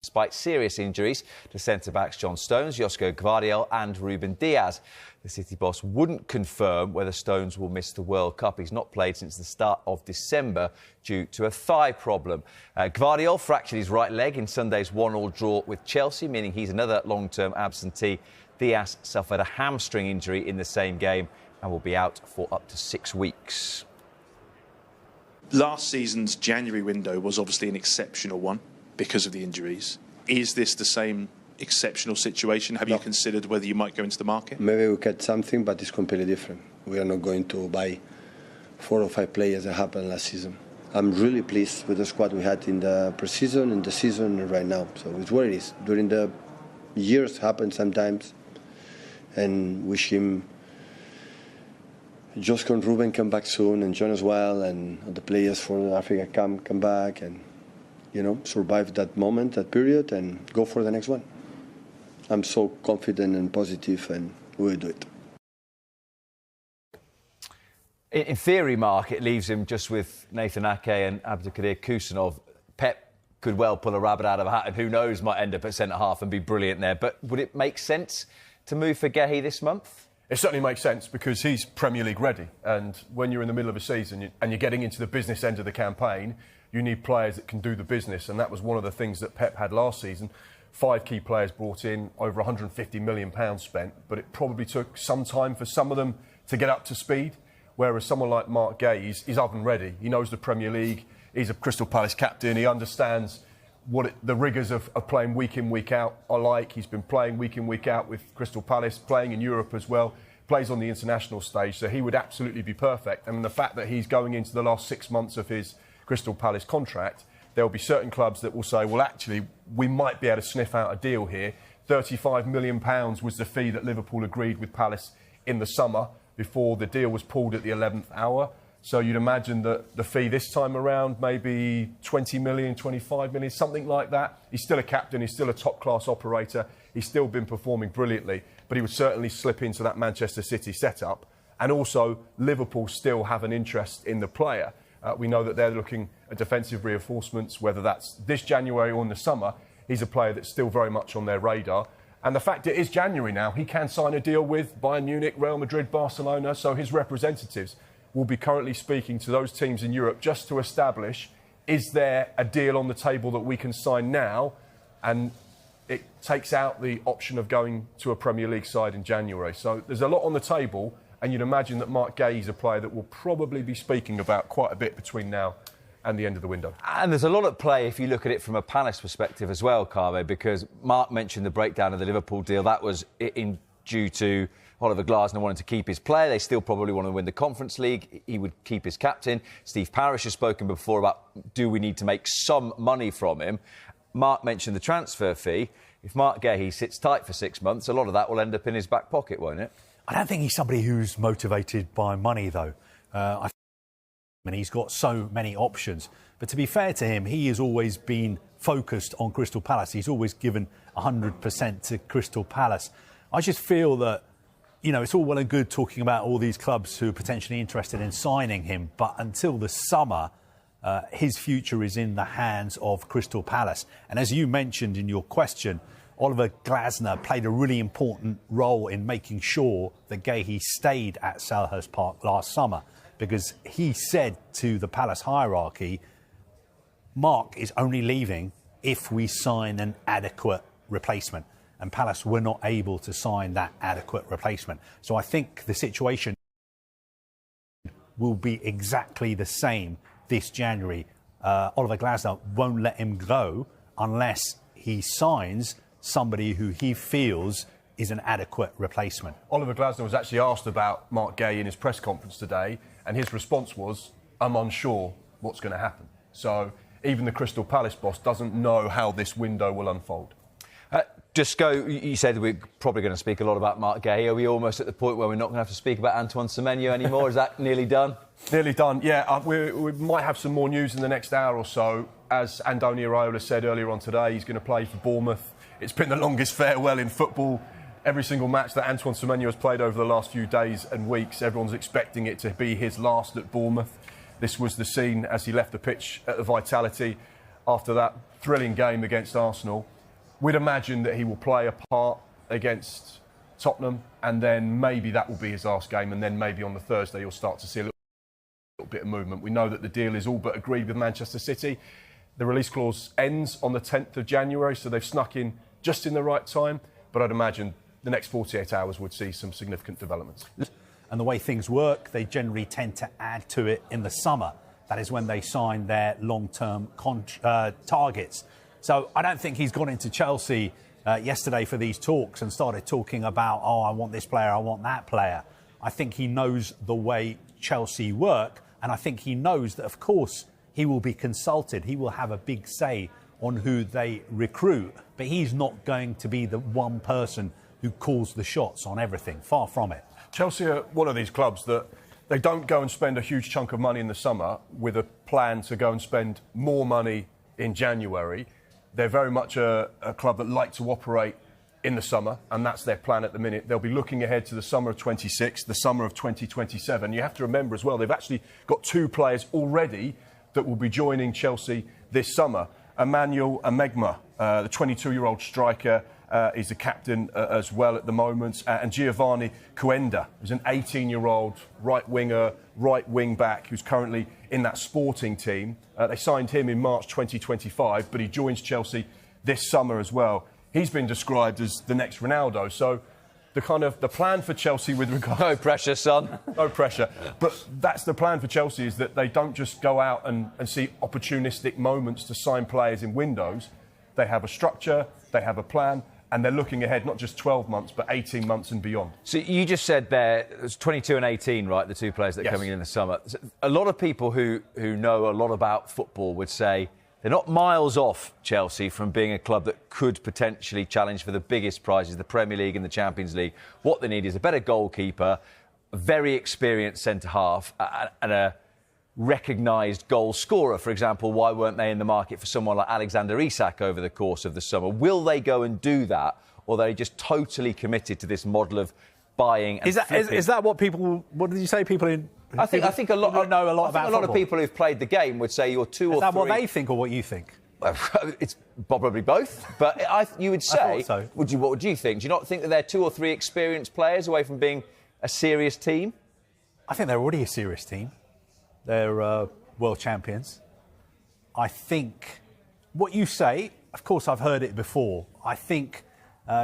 despite serious injuries to centre-backs John Stones, Josko Gvardiol and Ruben Diaz. The City boss wouldn't confirm whether Stones will miss the World Cup. He's not played since the start of December due to a thigh problem. Gvardiol fractured his right leg in Sunday's 1-1 draw with Chelsea, meaning he's another long-term absentee. Diaz suffered a hamstring injury in the same game and will be out for up to 6 weeks. Last season's January window was obviously an exceptional one because of the injuries. Is this the same exceptional situation? Have you considered whether you might go into the market? Maybe we get something, but it's completely different. We are not going to buy 4 or 5 players that happened last season. I'm really pleased with the squad we had in the pre-season, in the season, and right now. So it's what it is. During the years, happens sometimes, and wish him, Josko and Ruben come back soon, and John as well, and the players for Africa come back, and survive that moment, that period, and go for the next one. I'm so confident and positive, and we'll do it. In theory, Mark, it leaves him just with Nathan Ake and Abdulkadir Kusanov. Pep could well pull a rabbit out of a hat, and who knows, might end up at centre-half and be brilliant there. But would it make sense to move for Guehi this month? It certainly makes sense because he's Premier League ready. And when you're in the middle of a season and you're getting into the business end of the campaign, you need players that can do the business. And that was one of the things that Pep had last season. 5 key players brought in, over £150 million spent. But it probably took some time for some of them to get up to speed. Whereas someone like Marc Guehi, he's oven ready. He knows the Premier League. He's a Crystal Palace captain. He understands the rigours of playing week in, week out are like. He's been playing week in, week out with Crystal Palace, playing in Europe as well, plays on the international stage, so he would absolutely be perfect. And the fact that he's going into the last 6 months of his Crystal Palace contract, there will be certain clubs that will say, well, actually, we might be able to sniff out a deal here. £35 million was the fee that Liverpool agreed with Palace in the summer before the deal was pulled at the 11th hour. So you'd imagine that the fee this time around, maybe 20 million, 25 million, something like that. He's still a captain, he's still a top-class operator, he's still been performing brilliantly, but he would certainly slip into that Manchester City setup. And also, Liverpool still have an interest in the player. We know that they're looking at defensive reinforcements, whether that's this January or in the summer. He's a player that's still very much on their radar. And the fact it is January now, he can sign a deal with Bayern Munich, Real Madrid, Barcelona, so his representatives will be currently speaking to those teams in Europe just to establish, is there a deal on the table that we can sign now? And it takes out the option of going to a Premier League side in January. So there's a lot on the table, and you'd imagine that Marc Guehi is a player that will probably be speaking about quite a bit between now and the end of the window. And there's a lot at play if you look at it from a Palace perspective as well, Carve, because Mark mentioned the breakdown of the Liverpool deal. That was due to Oliver Glasner wanting to keep his player. They still probably want to win the Conference League. He would keep his captain. Steve Parish has spoken before about, do we need to make some money from him? Mark mentioned the transfer fee. If Marc Guehi sits tight for 6 months, a lot of that will end up in his back pocket, won't it? I don't think he's somebody who's motivated by money, though. And he's got so many options. But to be fair to him, he has always been focused on Crystal Palace. He's always given 100% to Crystal Palace. I just feel that, it's all well and good talking about all these clubs who are potentially interested in signing him, but until the summer, his future is in the hands of Crystal Palace. And as you mentioned in your question, Oliver Glasner played a really important role in making sure that Guehi stayed at Selhurst Park last summer, because he said to the Palace hierarchy, Mark is only leaving if we sign an adequate replacement. And Palace were not able to sign that adequate replacement. So I think the situation will be exactly the same this January. Oliver Glasner won't let him go unless he signs somebody who he feels is an adequate replacement. Oliver Glasner was actually asked about Marc Guehi in his press conference today, and his response was, I'm unsure what's going to happen. So even the Crystal Palace boss doesn't know how this window will unfold. You said we're probably going to speak a lot about Marc Guehi. Are we almost at the point where we're not going to have to speak about Antoine Semenyo anymore? Is that nearly done? Nearly done, yeah. We might have some more news in the next hour or so. As Andoni Iraola said earlier on today, he's going to play for Bournemouth. It's been the longest farewell in football. Every single match that Antoine Semenyo has played over the last few days and weeks, everyone's expecting it to be his last at Bournemouth. This was the scene as he left the pitch at the Vitality. after that thrilling game against Arsenal. We'd imagine that he will play a part against Tottenham, and then maybe that will be his last game, and then maybe on the Thursday you'll start to see a little bit of movement. We know that the deal is all but agreed with Manchester City. The release clause ends on the 10th of January, so they've snuck in just in the right time, but I'd imagine the next 48 hours would see some significant developments. And the way things work, they generally tend to add to it in the summer. That is when they sign their long-term targets. So I don't think he's gone into Chelsea yesterday for these talks and started talking about, oh, I want this player, I want that player. I think he knows the way Chelsea work, and I think he knows that, of course, he will be consulted. He will have a big say on who they recruit, but he's not going to be the one person who calls the shots on everything. Far from it. Chelsea are one of these clubs that they don't go and spend a huge chunk of money in the summer with a plan to go and spend more money in January. They're very much a club that like to operate in the summer, and that's their plan at the minute. They'll be looking ahead to the summer of 26, the summer of 2027. You have to remember as well, they've actually got 2 players already that will be joining Chelsea this summer. Emmanuel Amegma, the 22-year-old striker, is the captain as well at the moment. And Giovanni Cuenda, who's an 18-year-old right winger, right wing back, who's currently in that Sporting team. They signed him in March 2025, but he joins Chelsea this summer as well. He's been described as the next Ronaldo. So the plan for Chelsea with regards... No pressure, son. No pressure. But that's the plan for Chelsea, is that they don't just go out and see opportunistic moments to sign players in windows. They have a structure, they have a plan, and they're looking ahead not just 12 months, but 18 months and beyond. So you just said there, it's 22 and 18, right, the 2 players that are coming in the summer. A lot of people who know a lot about football would say they're not miles off, Chelsea, from being a club that could potentially challenge for the biggest prizes, the Premier League and the Champions League. What they need is a better goalkeeper, a very experienced centre-half, and a recognised goal scorer. For example, why weren't they in the market for someone like Alexander Isak over the course of the summer? Will they go and do that, or are they just totally committed to this model of buying and flipping? Is that what people... What did you say? People in... I think a lot of people who've played the game would say you're 2 or 3... Is that what they think or what you think? It's probably both, but you would say... I thought so. What would you think? Do you not think that they're 2 or 3 experienced players away from being a serious team? I think they're already a serious team. They're world champions. I think what you say, of course, I've heard it before. I think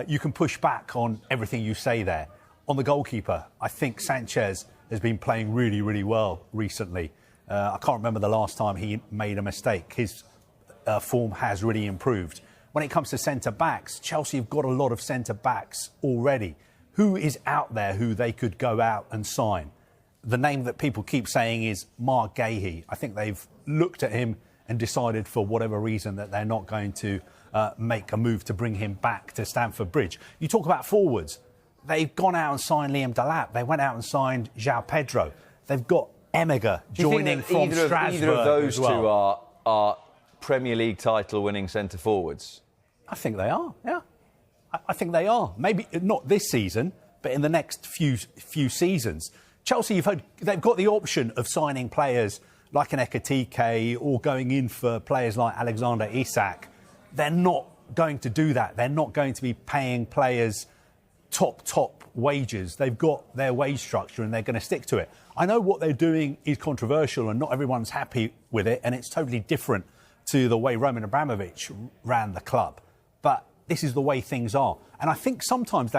you can push back on everything you say there. On the goalkeeper, I think Sanchez has been playing really, really well recently. I can't remember the last time he made a mistake. His form has really improved. When it comes to centre-backs, Chelsea have got a lot of centre-backs already. Who is out there who they could go out and sign? The name that people keep saying is Marc Guehi. I think they've looked at him and decided for whatever reason that they're not going to make a move to bring him back to Stamford Bridge. You talk about forwards. They've gone out and signed Liam Delap. They went out and signed João Pedro. They've got Emega joining from Strasbourg. Either of those two are Premier League title-winning centre-forwards? I think they are, yeah. I think they are. Maybe not this season, but in the next few seasons. Chelsea, they've got the option of signing players like an Ekitike or going in for players like Alexander Isak. They're not going to do that. They're not going to be paying players top wages. They've got their wage structure and they're going to stick to it. I know what they're doing is controversial and not everyone's happy with it, and it's totally different to the way Roman Abramovich ran the club. But this is the way things are. And I think sometimes